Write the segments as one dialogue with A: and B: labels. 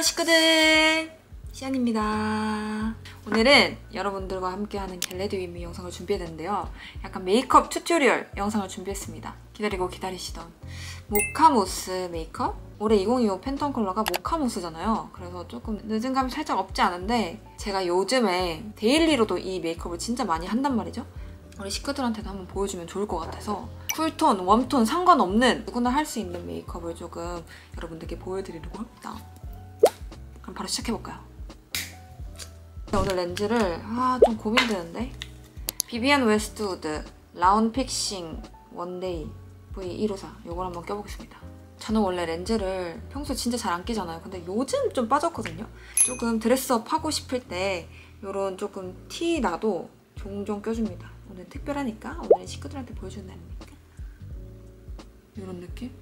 A: 안녕 식구들! 시안입니다. 오늘은 여러분들과 함께하는 겟레디 윗 미 영상을 준비했는데요. 약간 메이크업 튜토리얼 영상을 준비했습니다. 기다리고 기다리시던 모카무스 메이크업? 올해 2025 팬톤 컬러가 모카무스잖아요. 그래서 조금 늦은 감이 살짝 없지 않은데 제가 요즘에 데일리로도 이 메이크업을 진짜 많이 한단 말이죠. 우리 식구들한테도 한번 보여주면 좋을 것 같아서 쿨톤, 웜톤 상관없는 누구나 할 수 있는 메이크업을 조금 여러분들께 보여드리려고 합니다. 그럼 바로 시작해볼까요? 오늘 렌즈를 좀 고민되는데 비비안 웨스트우드 라운 픽싱 원데이 V154 이걸 한번 껴보겠습니다. 저는 원래 렌즈를 평소에 진짜 잘 안 끼잖아요. 근데 요즘 좀 빠졌거든요. 조금 드레스업 하고 싶을 때 이런 조금 티 나도 종종 껴줍니다. 오늘 특별하니까 오늘 식구들한테 보여주는 날이니까 이런 느낌?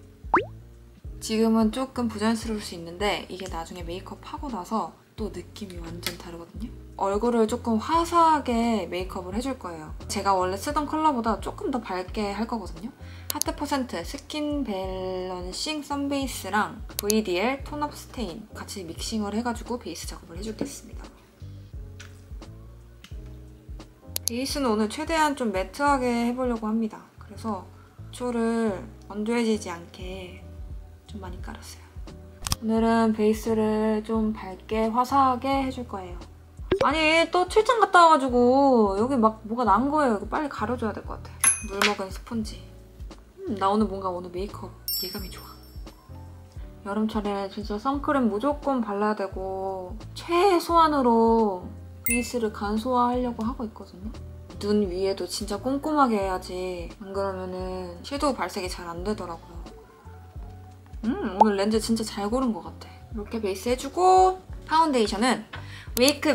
A: 지금은 조금 부자연스러울 수 있는데 이게 나중에 메이크업 하고 나서 또 느낌이 완전 다르거든요. 얼굴을 조금 화사하게 메이크업을 해줄 거예요. 제가 원래 쓰던 컬러보다 조금 더 밝게 할 거거든요. 하트 퍼센트 스킨 밸런싱 선베이스랑 VDL 톤업 스테인 같이 믹싱을 해가지고 베이스 작업을 해주겠습니다. 베이스는 오늘 최대한 좀 매트하게 해보려고 합니다. 그래서 기초를 건조해지지 않게 좀 많이 깔았어요. 오늘은 베이스를 좀 밝게 화사하게 해줄 거예요. 아니 또 출장 갔다 와가지고 여기 막 뭐가 난 거예요. 이거 빨리 가려줘야 될 것 같아. 물 먹은 스펀지. 나 오늘 뭔가 오늘 메이크업 예감이 좋아. 여름철에 진짜 선크림 무조건 발라야 되고 최소한으로 베이스를 간소화하려고 하고 있거든요. 눈 위에도 진짜 꼼꼼하게 해야지 안 그러면은 섀도우 발색이 잘 안 되더라고요. 오늘 렌즈 진짜 잘 고른 것 같아. 이렇게 베이스 해주고 파운데이션은 웨이크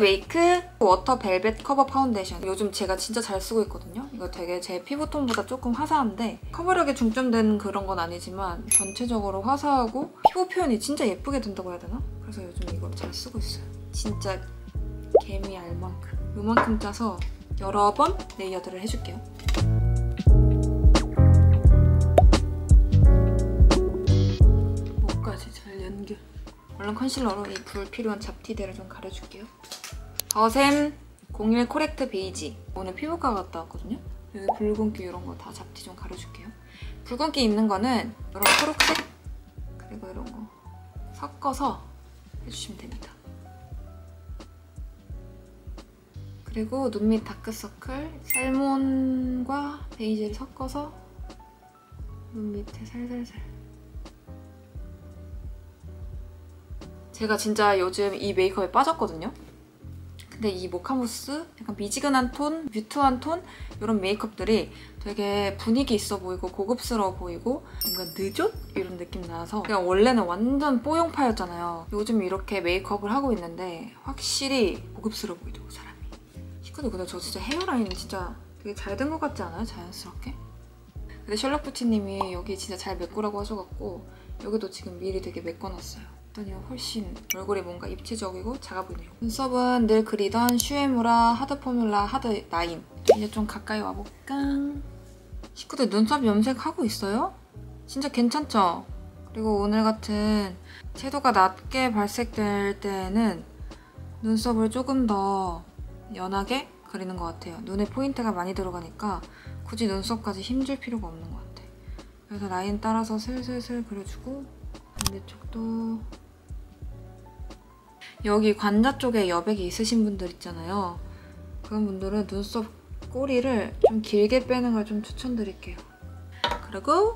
A: 워터 벨벳 커버 파운데이션. 요즘 제가 진짜 잘 쓰고 있거든요. 이거 되게 제 피부톤보다 조금 화사한데 커버력에 중점된 그런 건 아니지만 전체적으로 화사하고 피부 표현이 진짜 예쁘게 된다고 해야 되나? 그래서 요즘 이걸 잘 쓰고 있어요. 진짜 개미 알만큼 요만큼 짜서 여러 번 레이어드를 해줄게요. 목까지 잘 연결. 얼른 컨실러로 이 불필요한 잡티들을 좀 가려줄게요. 더샘 01 코렉트 베이지. 오늘 피부과 갔다 왔거든요. 여기 붉은기 이런 거 다 잡티 좀 가려줄게요. 붉은기 있는 거는 이런 초록색 그리고 이런 거 섞어서 해주시면 됩니다. 그리고 눈 밑 다크서클 살몬과 베이지를 섞어서 눈 밑에 살살살. 제가 진짜 요즘 이 메이크업에 빠졌거든요. 근데 이 모카무스 약간 미지근한 톤, 뮤트한 톤 이런 메이크업들이 되게 분위기 있어 보이고 고급스러워 보이고 뭔가 느좋? 이런 느낌 나서 그냥 원래는 완전 뽀용파였잖아요. 요즘 이렇게 메이크업을 하고 있는데 확실히 고급스러워 보이더라고 사람이. 근데 저 진짜 헤어라인 진짜 되게 잘 된 것 같지 않아요? 자연스럽게? 근데 셜록뷰티님이 여기 진짜 잘 메꾸라고 하셔갖고 여기도 지금 미리 되게 메꿔놨어요. 그랬더니 훨씬 얼굴이 뭔가 입체적이고 작아 보이네요. 눈썹은 늘 그리던 슈에무라 하드 포뮬라 하드 9. 이제 좀 가까이 와볼까? 식구들 눈썹 염색하고 있어요? 진짜 괜찮죠? 그리고 오늘 같은 채도가 낮게 발색될 때에는 눈썹을 조금 더 연하게 그리는 것 같아요. 눈에 포인트가 많이 들어가니까 굳이 눈썹까지 힘줄 필요가 없는 것 같아. 그래서 라인 따라서 슬슬슬 그려주고 반대쪽도 여기 관자 쪽에 여백이 있으신 분들 있잖아요. 그런 분들은 눈썹 꼬리를 좀 길게 빼는 걸 좀 추천드릴게요. 그리고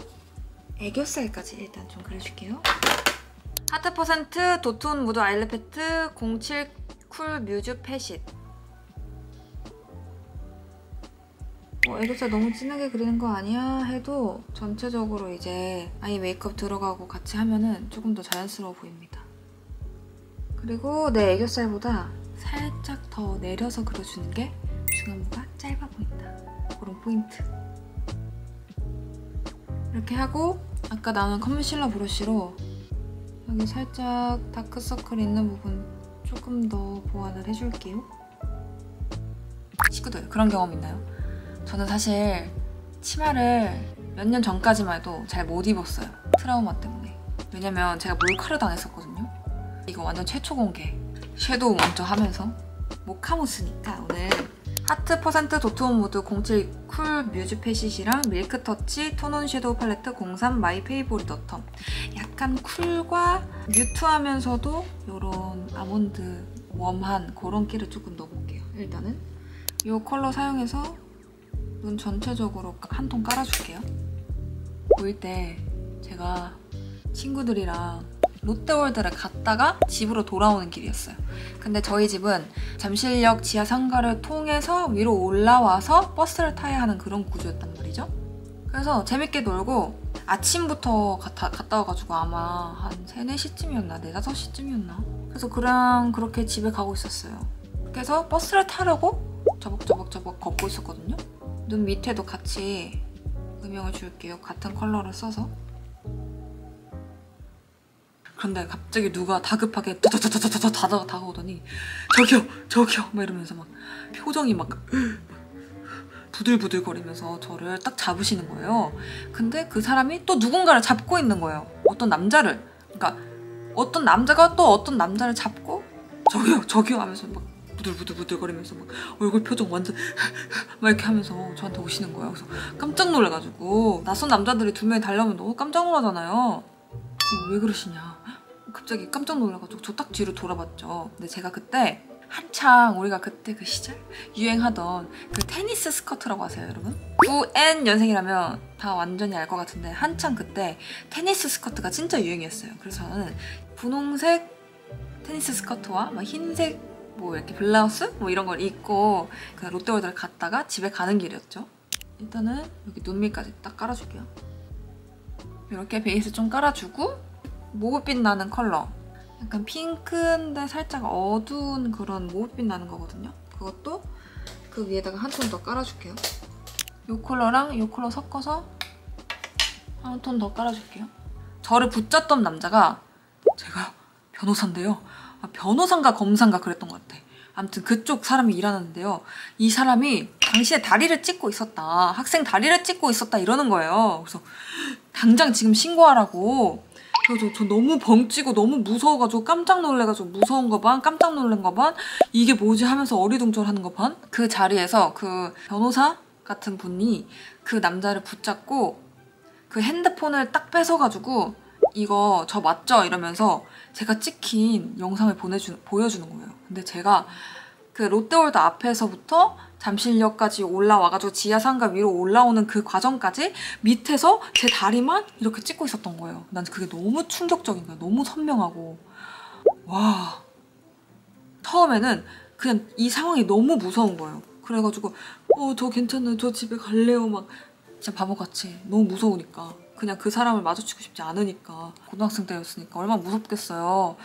A: 애교살까지 일단 좀 그려줄게요. 하트 퍼센트 도톤 무드 아이랩 패트 07 쿨 뮤즈 패시. 애교살 너무 진하게 그리는 거 아니야? 해도 전체적으로 이제 아이 메이크업 들어가고 같이 하면은 조금 더 자연스러워 보입니다. 그리고 내 애교살보다 살짝 더 내려서 그려주는 게 중안부가 짧아 보인다. 그런 포인트. 이렇게 하고 아까 나눈 컨실러 브러쉬로 여기 살짝 다크서클 있는 부분 조금 더 보완을 해줄게요. 식구들 그런 경험 있나요? 저는 사실 치마를 몇 년 전까지만 해도 잘 못 입었어요. 트라우마 때문에. 왜냐면 제가 몰카를 당했었거든요. 이거 완전 최초 공개. 섀도우 먼저 하면서 모카무스니까 오늘 하트 퍼센트 도트온 무드 07 쿨 뮤즈 패시시랑 밀크터치 톤온 섀도우 팔레트 03 마이 페이보릿 어텀. 약간 쿨과 뮤트하면서도 이런 아몬드 웜한 그런 끼를 조금 넣어볼게요. 일단은 이 컬러 사용해서 눈 전체적으로 한 톤 깔아줄게요. 보일 때 제가 친구들이랑 롯데월드를 갔다가 집으로 돌아오는 길이었어요. 근데 저희 집은 잠실역 지하 상가를 통해서 위로 올라와서 버스를 타야 하는 그런 구조였단 말이죠. 그래서 재밌게 놀고 아침부터 갔다 와가지고 아마 한 3, 4시쯤이었나? 4, 5시쯤이었나? 그래서 그냥 그렇게 집에 가고 있었어요. 그래서 버스를 타려고 저벅저벅 걷고 있었거든요. 눈 밑에도 같이 음영을 줄게요. 같은 컬러를 써서. 그런데 갑자기 누가 다급하게 다가오더니 저기요 막 이러면서 막 표정이 막 부들부들거리면서 저를 딱 잡으시는 거예요. 근데 그 사람이 또 누군가를 잡고 있는 거예요. 어떤 남자를. 그러니까 어떤 남자가 또 어떤 남자를 잡고 저기요 하면서 막 부들부들거리면서 막 얼굴 표정 완전 막 이렇게 하면서 저한테 오시는 거예요. 그래서 깜짝 놀라가지고 낯선 남자들이 2명이 달려오면 너무 깜짝 놀라잖아요. 왜 그러시냐. 갑자기 깜짝 놀라가지고 저 딱 뒤로 돌아봤죠. 근데 제가 그때 한창 우리가 그때 그 시절 유행하던 그 테니스 스커트라고 아세요, 여러분? 9N년생이라면 다 완전히 알 것 같은데 한창 그때 테니스 스커트가 진짜 유행이었어요. 그래서 저는 분홍색 테니스 스커트와 막 흰색 뭐 이렇게 블라우스 뭐 이런 걸 입고 그 롯데월드를 갔다가 집에 가는 길이었죠. 일단은 여기 눈 밑까지 딱 깔아줄게요. 이렇게 베이스 좀 깔아주고 모브빛 나는 컬러, 약간 핑크인데 살짝 어두운 그런 모브빛 나는 거거든요. 그것도 그 위에다가 한 톤 더 깔아줄게요. 이 컬러랑 이 컬러 섞어서 한 톤 더 깔아줄게요. 저를 붙잡던 남자가 제가 변호사인데요. 변호사인가 검사인가 그랬던 것 같아. 아무튼 그쪽 사람이 일하는데요. 이 사람이 당신의 다리를 찢고 있었다. 학생 다리를 찢고 있었다 이러는 거예요. 그래서 당장 지금 신고하라고. 그래서 저 너무 벙찌고 너무 무서워가지고 깜짝 놀래가지고 무서운 거 반, 깜짝 놀란 거 반, 이게 뭐지 하면서 어리둥절하는 거 반. 그 자리에서 그 변호사 같은 분이 그 남자를 붙잡고 그 핸드폰을 딱 뺏어가지고 이거 저 맞죠? 이러면서 제가 찍힌 영상을 보여주는 거예요. 근데 제가 그 롯데월드 앞에서부터 잠실역까지 올라와가지고 지하상가 위로 올라오는 그 과정까지 밑에서 제 다리만 이렇게 찍고 있었던 거예요. 난 그게 너무 충격적인 거예요. 너무 선명하고. 와. 처음에는 그냥 이 상황이 너무 무서운 거예요. 그래가지고 저 괜찮아요. 저 집에 갈래요. 막 진짜 바보같이. 너무 무서우니까. 그냥 그 사람을 마주치고 싶지 않으니까. 고등학생 때였으니까 얼마나 무섭겠어요.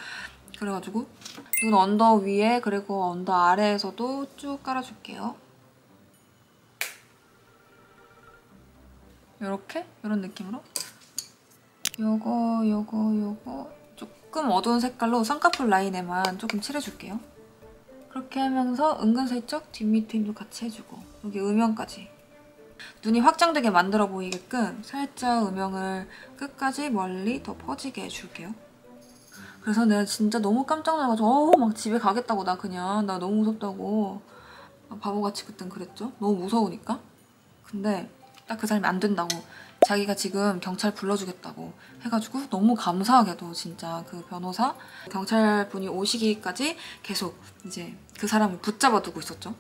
A: 그래가지고 눈 언더 위에 그리고 언더 아래에서도 쭉 깔아줄게요. 요렇게? 요런 느낌으로 요거 조금 어두운 색깔로 쌍꺼풀 라인에만 조금 칠해줄게요. 그렇게 하면서 은근슬쩍 뒷밑 힘도 같이 해주고 여기 음영까지 눈이 확장되게 만들어 보이게끔 살짝 음영을 끝까지 멀리 더 퍼지게 해줄게요. 그래서 내가 진짜 너무 깜짝 놀라가지고 막 집에 가겠다고 나 너무 무섭다고 바보같이 그땐 그랬죠. 너무 무서우니까. 근데 딱 그 사람이 안 된다고 자기가 지금 경찰 불러주겠다고 해가지고 너무 감사하게도 진짜 그 변호사 경찰분이 오시기까지 계속 이제 그 사람을 붙잡아 두고 있었죠.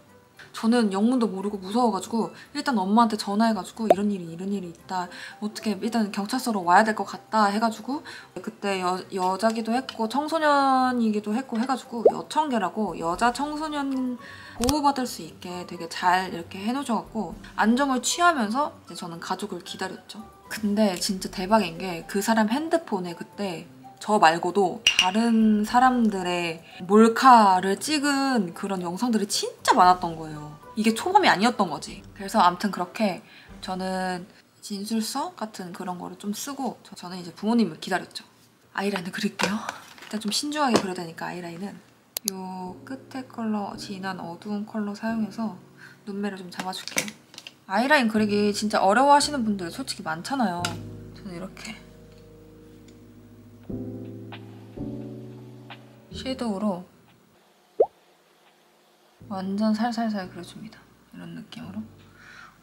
A: 저는 영문도 모르고 무서워가지고 일단 엄마한테 전화해가지고 이런 일이 있다. 어떻게 일단 경찰서로 와야 될 것 같다 해가지고 그때 여자기도 했고 청소년이기도 했고 해가지고 여청계라고 여자 청소년 보호받을 수 있게 되게 잘 이렇게 해놓으셔갖고 안정을 취하면서 이제 저는 가족을 기다렸죠. 근데 진짜 대박인 게 그 사람 핸드폰에 그때 저 말고도 다른 사람들의 몰카를 찍은 그런 영상들이 진짜 많았던 거예요. 이게 초범이 아니었던 거지. 그래서 아무튼 그렇게 저는 진술서 같은 그런 거를 좀 쓰고 저는 이제 부모님을 기다렸죠. 아이라인을 그릴게요. 일단 좀 신중하게 그려야 되니까 아이라인은 요 끝에 컬러 진한 어두운 컬러 사용해서 눈매를 좀 잡아줄게요. 아이라인 그리기 진짜 어려워하시는 분들 솔직히 많잖아요. 저는 이렇게 섀도우로 완전 살살살 그려줍니다. 이런 느낌으로.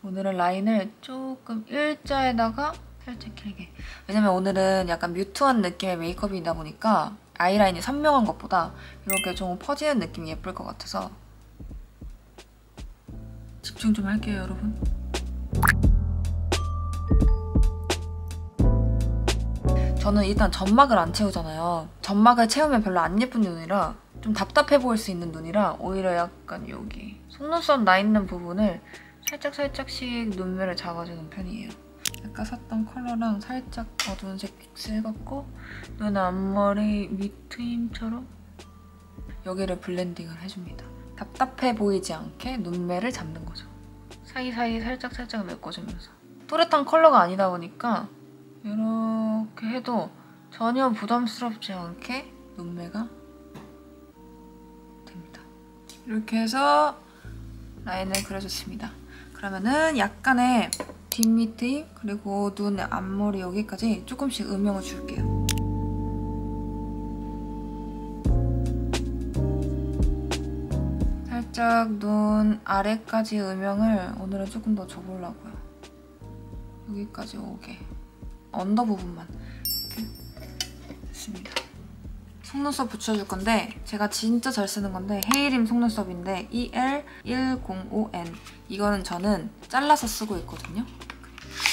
A: 오늘은 라인을 조금 일자에다가 살짝 길게. 왜냐면 오늘은 약간 뮤트한 느낌의 메이크업이다 보니까 아이라인이 선명한 것보다 이렇게 좀 퍼지는 느낌이 예쁠 것 같아서 집중 좀 할게요, 여러분. 저는 일단 점막을 안 채우잖아요. 점막을 채우면 별로 안 예쁜 눈이라 좀 답답해 보일 수 있는 눈이라 오히려 약간 여기 속눈썹 나 있는 부분을 살짝씩 눈매를 잡아주는 편이에요. 아까 샀던 컬러랑 살짝 어두운 색 픽스 해갖고 눈 앞머리 밑트임처럼 여기를 블렌딩을 해줍니다. 답답해 보이지 않게 눈매를 잡는 거죠. 사이사이 살짝 메꿔주면서. 또렷한 컬러가 아니다 보니까 이렇게 해도 전혀 부담스럽지 않게 눈매가 됩니다. 이렇게 해서 라인을 그려줬습니다. 그러면은 약간의 뒷밑트임 그리고 눈 앞머리 여기까지 조금씩 음영을 줄게요. 살짝 눈 아래까지 음영을 오늘은 조금 더 줘보려고요. 여기까지 오게. 언더 부분만 이렇게 됐습니다. 속눈썹 붙여줄 건데 제가 진짜 잘 쓰는 건데 헤이림 속눈썹인데 EL105N 이거는 저는 잘라서 쓰고 있거든요.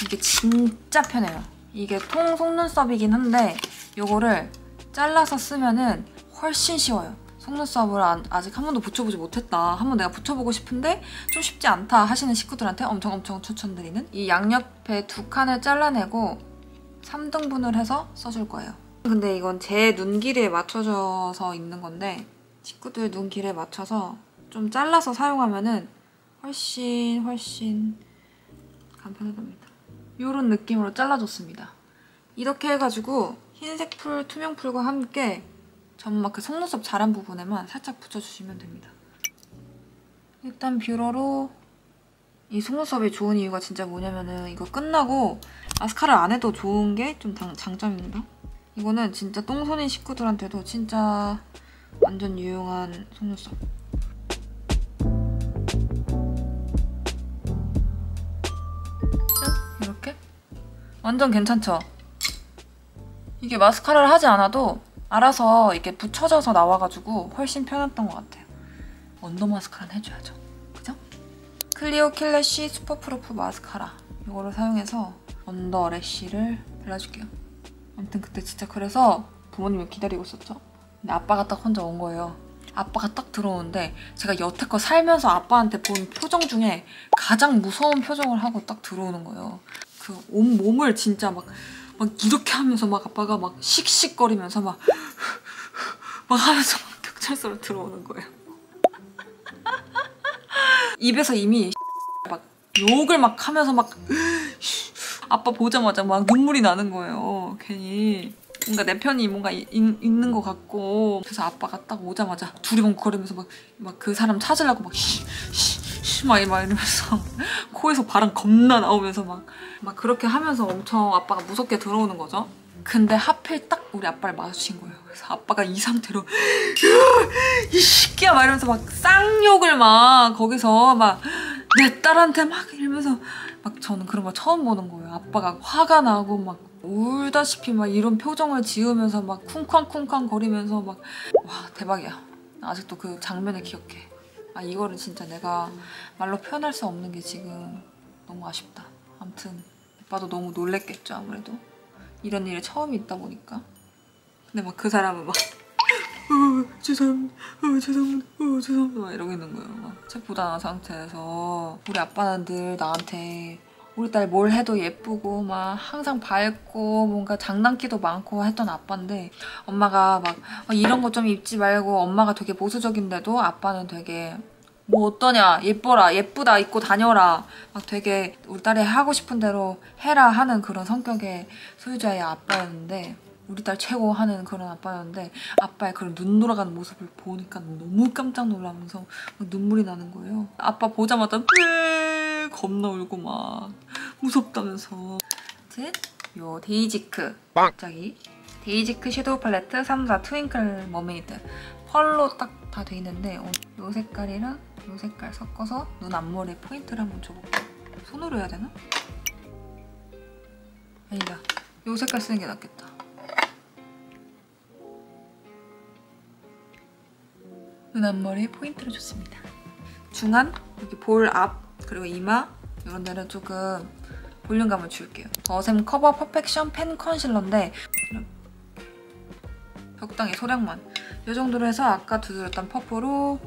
A: 이게 진짜 편해요. 이게 통 속눈썹이긴 한데 이거를 잘라서 쓰면은 훨씬 쉬워요. 속눈썹을 아직 한 번도 붙여보지 못했다. 한번 내가 붙여보고 싶은데 좀 쉽지 않다 하시는 식구들한테 엄청 추천드리는 이 양옆에 두 칸을 잘라내고 3등분을 해서 써줄 거예요. 근데 이건 제 눈 길이에 맞춰져서 있는 건데 식구들 눈 길이에 맞춰서 좀 잘라서 사용하면은 훨씬 간편하답니다. 이런 느낌으로 잘라줬습니다. 이렇게 해가지고 흰색 풀, 투명 풀과 함께 점막 그 속눈썹 자란 부분에만 살짝 붙여주시면 됩니다. 일단 뷰러로 이 속눈썹이 좋은 이유가 진짜 뭐냐면은 이거 끝나고 마스카라 안 해도 좋은 게 좀 장점입니다. 이거는 진짜 똥손인 식구들한테도 진짜 완전 유용한 속눈썹. 짠! 이렇게? 완전 괜찮죠? 이게 마스카라를 하지 않아도 알아서 이렇게 붙여져서 나와가지고 훨씬 편했던 것 같아요. 언더 마스카라는 해줘야죠. 그죠? 클리오 킬래쉬 슈퍼프루프 마스카라 이거를 사용해서 언더 래쉬를 발라줄게요. 아무튼 그때 진짜 그래서 부모님이 기다리고 있었죠. 근데 아빠가 딱 혼자 온 거예요. 아빠가 딱 들어오는데 제가 여태껏 살면서 아빠한테 본 표정 중에 가장 무서운 표정을 하고 딱 들어오는 거예요. 그 온몸을 진짜 막 이렇게 하면서 막 아빠가 막 씩씩거리면서 막 하면서 막 경찰서로 들어오는 거예요. 입에서 이미 막 욕을 막 하면서 막 아빠 보자마자 막 눈물이 나는 거예요. 괜히 뭔가 내 편이 뭔가 있는 것 같고. 그래서 아빠가 딱 오자마자 두리번거리면서 막 그 사람 찾으려고 막 이러면서 코에서 바람 겁나 나오면서 막 그렇게 하면서 엄청 아빠가 무섭게 들어오는 거죠. 근데 하필 딱 우리 아빠를 마주친 거예요. 그래서 아빠가 이 상태로 이 새끼야 막 이러면서 막 쌍욕을 막 거기서 막 내 딸한테 막 이러면서 막 저는 그런 거 처음 보는 거예요. 아빠가 화가 나고 막 울다시피 막 이런 표정을 지으면서 막 쿵쾅쿵쾅 거리면서 막 와 대박이야. 아직도 그 장면을 기억해. 아 이거를 진짜 내가 말로 표현할 수 없는 게 지금 너무 아쉽다. 아무튼 오빠도 너무 놀랬겠죠 아무래도. 이런 일이 처음 있다 보니까. 근데 막 그 사람은 막 죄송합니다 막 이러고 있는 거예요. 막 책보다 상태에서. 우리 아빠는 늘 나한테 우리 딸 뭘 해도 예쁘고 막 항상 밝고 뭔가 장난기도 많고 했던 아빠인데 엄마가 막 이런 거 좀 입지 말고 엄마가 되게 보수적인데도 아빠는 되게 뭐 어떠냐 예뻐라 예쁘다 입고 다녀라 막 되게 우리 딸이 하고 싶은 대로 해라 하는 그런 성격의 소유자의 아빠였는데 우리 딸 최고 하는 그런 아빠였는데 아빠의 그런 눈 돌아가는 모습을 보니까 너무 깜짝 놀라면서 막 눈물이 나는 거예요. 아빠 보자마자 겁나 울고 막 무섭다면서. 아무튼 요 데이지크 갑자기 데이지크 섀도우 팔레트 3사 트윙클 머메이드 펄로 딱 다 돼 있는데 이 색깔이랑 이 색깔 섞어서 눈 앞머리에 포인트를 한번 줘볼게요. 손으로 해야 되나? 아니다. 이 색깔 쓰는 게 낫겠다. 눈 앞머리에 포인트를 줬습니다. 중안, 여기 볼 앞, 그리고 이마 이런 데는 조금 볼륨감을 줄게요. 더샘 커버 퍼펙션 펜 컨실러인데 적당히 소량만 이 정도로 해서 아까 두드렸던 퍼프로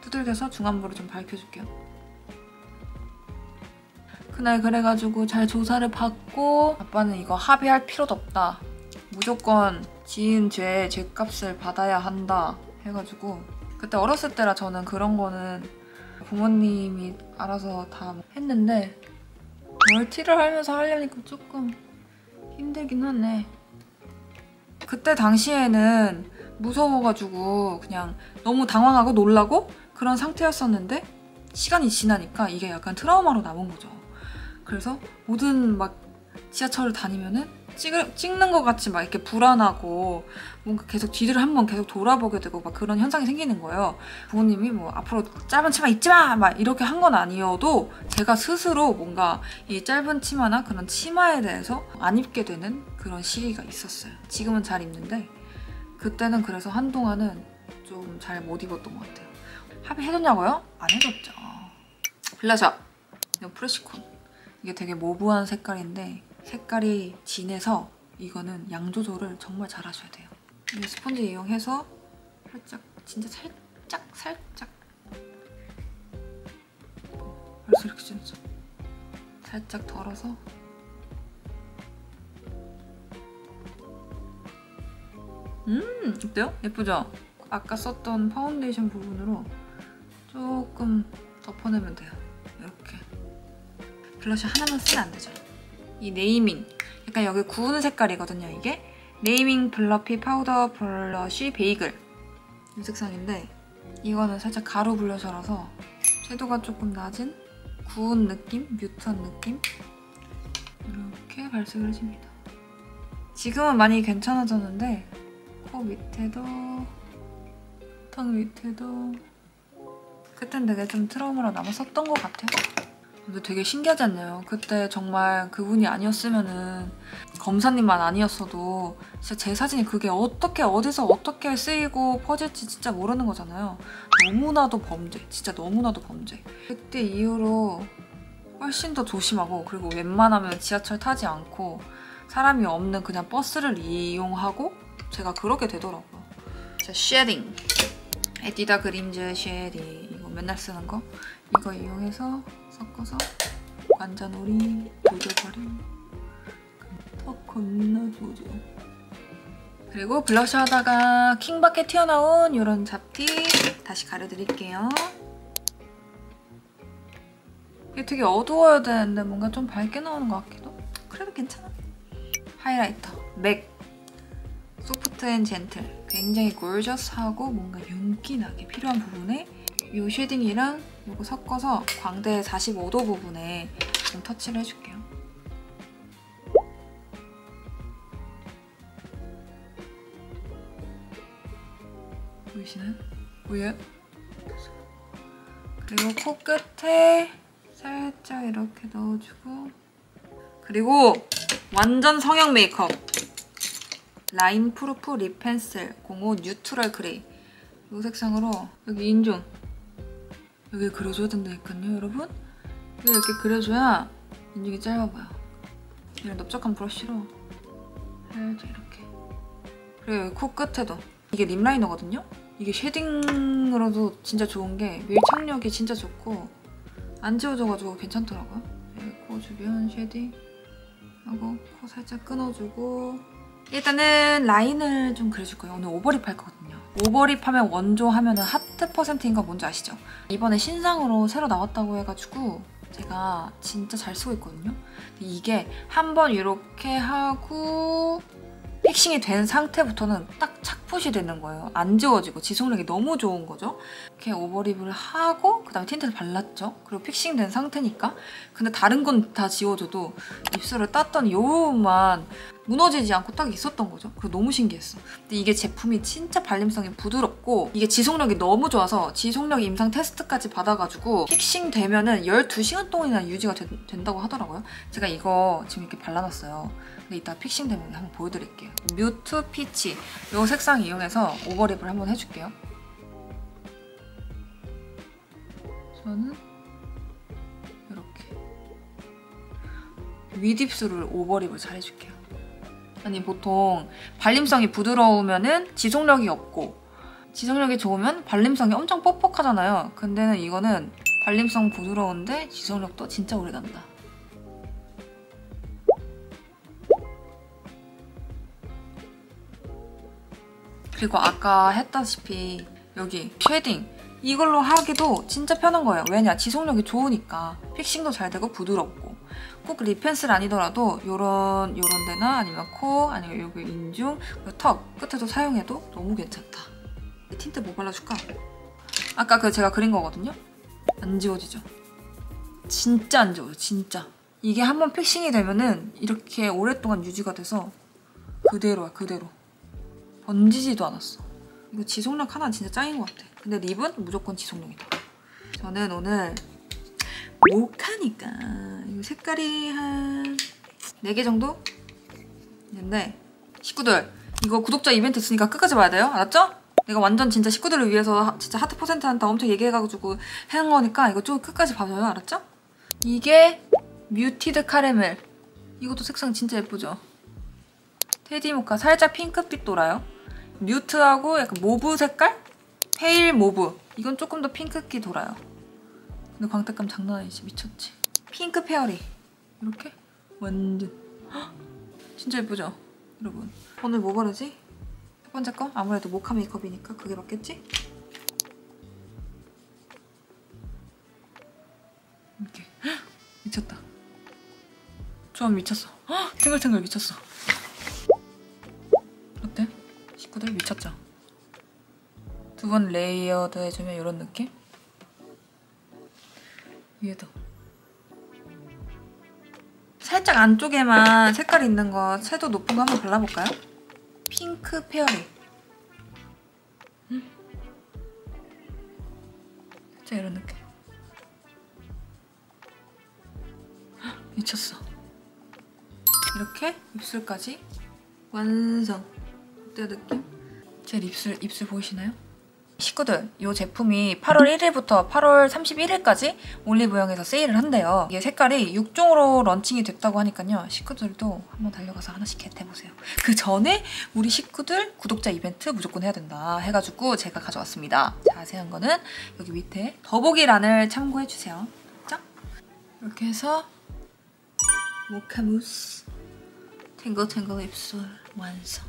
A: 두들겨서 중안부를 좀 밝혀줄게요. 그날 그래가지고 잘 조사를 받고 아빠는 이거 합의할 필요도 없다. 무조건 지은 죄 죄값을 받아야 한다 해가지고 그때 어렸을 때라 저는 그런 거는 부모님이 알아서 다 했는데 멀티를 하면서 하려니까 조금 힘들긴 하네. 그때 당시에는 무서워가지고 그냥 너무 당황하고 놀라고 그런 상태였었는데 시간이 지나니까 이게 약간 트라우마로 남은 거죠. 그래서 모든 막 지하철을 다니면은 찍는 것 같이 막 이렇게 불안하고 뭔가 계속 뒤를 한번 계속 돌아보게 되고 막 그런 현상이 생기는 거예요. 부모님이 뭐 앞으로 짧은 치마 입지 마! 막 이렇게 한 건 아니어도 제가 스스로 뭔가 이 짧은 치마나 그런 치마에 대해서 안 입게 되는 그런 시기가 있었어요. 지금은 잘 입는데 그때는 그래서 한동안은 좀 잘 못 입었던 것 같아요. 합의해줬냐고요? 안 해줬죠. 블라셔! 이거 프레시콘. 이게 되게 모브한 색깔인데 색깔이 진해서 이거는 양 조절을 정말 잘 하셔야 돼요. 이 스펀지 이용해서 살짝, 진짜 살짝 벌써 이렇게 진짜 살짝 덜어서 어때요? 예쁘죠? 아까 썼던 파운데이션 부분으로 조금 덮어내면 돼요. 이렇게. 블러셔 하나만 쓰면 안 되죠. 이 네이밍, 약간 여기 구운 색깔이거든요, 이게. 네이밍 블러피 파우더 블러쉬 베이글 이 색상인데 이거는 살짝 가루 블러셔라서 채도가 조금 낮은 구운 느낌? 뮤트한 느낌? 이렇게 발색을 해줍니다. 지금은 많이 괜찮아졌는데 코 밑에도 턱 밑에도 그땐 되게 좀 트라우마로 남았었던 것 같아요. 근데 되게 신기하지 않나요? 그때 정말 그분이 아니었으면은 검사님만 아니었어도 진짜 제 사진이 그게 어떻게 어디서 어떻게 쓰이고 퍼질지 진짜 모르는 거잖아요. 너무나도 범죄, 진짜 너무나도 범죄. 그때 이후로 훨씬 더 조심하고 그리고 웬만하면 지하철 타지 않고 사람이 없는 그냥 버스를 이용하고 제가 그렇게 되더라고요. 자, 쉐딩. 에뛰다 그림즈 쉐딩. 이거 맨날 쓰는 거. 이거 이용해서 섞어서 관자놀이, 조져버림, 턱 겁나 조져. 그리고 블러셔 하다가 킹밖에 튀어나온 이런 잡티 다시 가려드릴게요. 이게 되게 어두워야 되는데 뭔가 좀 밝게 나오는 것 같기도. 그래도 괜찮아. 하이라이터 맥 소프트 앤 젠틀. 굉장히 골저스하고 뭔가 윤기나게 필요한 부분에 이 쉐딩이랑 이거 섞어서 광대 45도 부분에 좀 터치를 해줄게요. 보이시나요? 보여요? 그리고 코끝에 살짝 이렇게 넣어주고 그리고 완전 성형 메이크업 라인 프루프 립 펜슬 05 뉴트럴 그레이 이 색상으로 여기 인중 여기 그려줘야 된다니까요, 여러분? 여기 이렇게 그려줘야 인중이 짧아 보여. 이런 넓적한 브러쉬로 살짝 이렇게. 그리고 여기 코끝에도. 이게 립 라이너거든요? 이게 쉐딩으로도 진짜 좋은 게 밀착력이 진짜 좋고 안 지워져가지고 괜찮더라고요. 여기 코 주변 쉐딩 하고 코 살짝 끊어주고 일단은 라인을 좀 그려줄 거예요. 오늘 오버립 할 거거든요. 오버립 하면 원조 하면은 하트 퍼센트인 거 뭔지 아시죠? 이번에 신상으로 새로 나왔다고 해가지고 제가 진짜 잘 쓰고 있거든요. 이게 한번 이렇게 하고 픽싱이 된 상태부터는 딱 착붙이 되는 거예요. 안 지워지고 지속력이 너무 좋은 거죠. 이렇게 오버립을 하고 그다음에 틴트를 발랐죠. 그리고 픽싱 된 상태니까. 근데 다른 건 다 지워져도 입술을 땄던 요만 무너지지 않고 딱 있었던 거죠. 그래서 너무 신기했어. 근데 이게 제품이 진짜 발림성이 부드럽고 이게 지속력이 너무 좋아서 지속력 임상 테스트까지 받아가지고 픽싱 되면은 12시간 동안이나 유지가 된다고 하더라고요. 제가 이거 지금 이렇게 발라놨어요. 근데 이따 픽싱 되면 한번 보여드릴게요. 뮤트 피치 이 색상 이용해서 오버립을 한번 해줄게요. 저는 이렇게 윗입술을 오버립을 잘 해줄게요. 아니 보통 발림성이 부드러우면은 지속력이 없고 지속력이 좋으면 발림성이 엄청 뻑뻑하잖아요. 근데는 이거는 발림성 부드러운데 지속력도 진짜 오래 간다. 그리고 아까 했다시피 여기 쉐딩 이걸로 하기도 진짜 편한 거예요. 왜냐? 지속력이 좋으니까 픽싱도 잘 되고 부드럽고 꼭 립 펜슬 아니더라도 요런 데나 아니면 코 아니면 여기 인중 턱 끝에도 사용해도 너무 괜찮다. 틴트 뭐 발라줄까? 아까 그 제가 그린 거거든요? 안 지워지죠? 진짜 안 지워요. 진짜. 이게 한번 픽싱이 되면은 이렇게 오랫동안 유지가 돼서 그대로야. 그대로. 번지지도 않았어. 이거 지속력 하나 진짜 짱인 것 같아. 근데 립은 무조건 지속력이다. 저는 오늘 모카니까 이 색깔이 한 4개 정도? 있는데 식구들 이거 구독자 이벤트 있으니까 끝까지 봐야 돼요. 알았죠? 내가 완전 진짜 식구들을 위해서 진짜 하트 퍼센트한테 엄청 얘기해가지고 해놓은 거니까 이거 좀 끝까지 봐줘요. 알았죠? 이게 뮤티드 카라멜. 이것도 색상 진짜 예쁘죠? 테디 모카 살짝 핑크빛 돌아요. 뮤트하고 약간 모브 색깔? 페일 모브. 이건 조금 더 핑크기 돌아요. 근데 광택감 장난 아니지. 미쳤지. 핑크 페어리. 이렇게 완전 헉! 진짜 예쁘죠? 여러분 오늘 뭐 바르지? 첫 번째 거? 아무래도 모카 메이크업이니까 그게 맞겠지? 이렇게 헉! 미쳤다. 조합 미쳤어. 헉! 탱글탱글 미쳤어. 어때? 식구들 미쳤죠? 두 번 레이어드 해주면 이런 느낌? 위에도 살짝 안쪽에만 색깔 있는 거 채도 높은 거 한번 발라볼까요? 핑크 페어리. 살짝 이런 느낌. 헉, 미쳤어. 이렇게 입술까지 완성. 어때요 느낌? 제 입술 보이시나요? 식구들, 이 제품이 8월 1일부터 8월 31일까지 올리브영에서 세일을 한대요. 이게 색깔이 6종으로 런칭이 됐다고 하니까요. 식구들도 한번 달려가서 하나씩 겟해보세요. 그 전에 우리 식구들 구독자 이벤트 무조건 해야 된다 해가지고 제가 가져왔습니다. 자세한 거는 여기 밑에 더보기란을 참고해주세요. 자, 이렇게 해서 모카 무스 탱글탱글 입술 완성.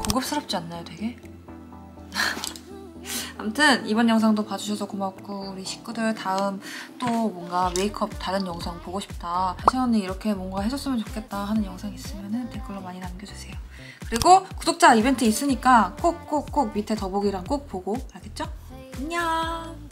A: 고급스럽지 않나요, 되게? 아무튼 이번 영상도 봐주셔서 고맙고 우리 식구들 다음 또 뭔가 메이크업 다른 영상 보고 싶다. 세연이 이렇게 뭔가 해줬으면 좋겠다 하는 영상 있으면 댓글로 많이 남겨주세요. 그리고 구독자 이벤트 있으니까 꼭 밑에 더보기랑 꼭 보고 알겠죠? 안녕!